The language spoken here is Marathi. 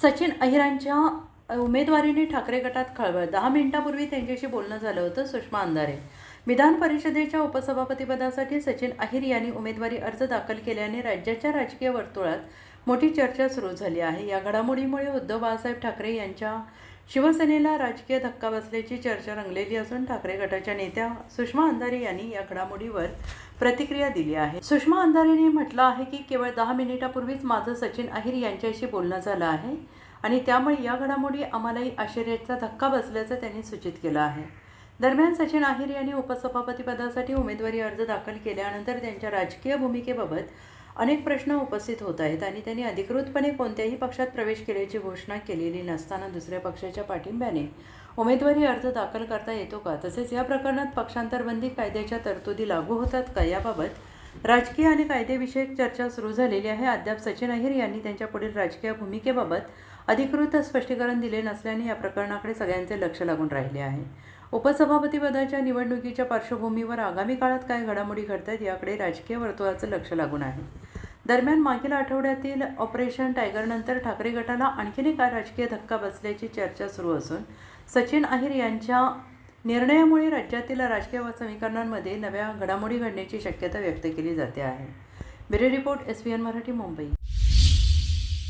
सचिन अहिरांच्या उमेदवारीने ठाकरे गटात खळबळ. 10 मिनिटांपूर्वी त्यांच्याशी बोलणं झालं होतं सुषमा अंधारे. विधान परिषदेच्या उपसभापतीपदासाठी सचिन अहिर यांनी उमेदवारी अर्ज दाखल केल्याने राज्याच्या राजकीय वर्तुळात मोठी चर्चा सुरू झाली आहे. या घडामोडीमुळे उद्धव बाळासाहेब ठाकरे यांच्या शिवसेनेला राजकीय धक्का बसल्याची चर्चा रंगलेली असून ठाकरे गटाच्या नेत्या सुषमा अंधारे यांनी या घडामोडीवर प्रतिक्रिया दिली आहे. सुषमा अंधारेंनी म्हटलं आहे की केवळ 10 मिनिटांपूर्वीच माझं सचिन अहिर यांच्याशी बोलणं झालं आहे आणि त्यामुळे या घडामोडी आम्हालाही आश्चर्याचा धक्का बसल्याचं त्यांनी सूचित केलं आहे. दरम्यान सचिन अहिर यांनी उपसभापतीपदासाठी उमेदवारी अर्ज दाखल केल्यानंतर त्यांच्या राजकीय भूमिकेबाबत अनेक प्रश्न उपस्थित होत आहेत आणि त्यांनी अधिकृतपणे कोणत्याही पक्षात प्रवेश केल्याची घोषणा केलेली नसताना दुसऱ्या पक्षाच्या पाठिंब्याने उमेदवारी अर्ज दाखल करता येतो का, तसेच या प्रकरणात पक्षांतरबंदी कायद्याच्या तरतुदी लागू होतात का, याबाबत राजकीय आणि कायदेविषयक चर्चा सुरू झालेली आहे. अद्याप सचिन अहिर यांनी त्यांच्या पुढील राजकीय भूमिकेबाबत अधिकृत स्पष्टीकरण दिले नसल्याने या प्रकरणाकडे सगळ्यांचे लक्ष लागून राहिले आहे. उपसभापतीपदाच्या निवडणुकीच्या पार्श्वभूमीवर आगामी काळात काय घडामोडी घडतात याकडे राजकीय वर्तुळाचं लक्ष लागून आहे. दरम्यान मागील आठवड्यातील ऑपरेशन टायगरनंतर ठाकरे गटाला आणखीन एक राजकीय धक्का बसल्याची चर्चा सुरू असून सचिन अहिर यांच्या निर्णयामुळे राज्यातील राजकीय समीकरणांमध्ये नव्या घडामोडी घडण्याची शक्यता व्यक्त केली जाते आहे. Bureau report, SBN Marathi, Mumbai.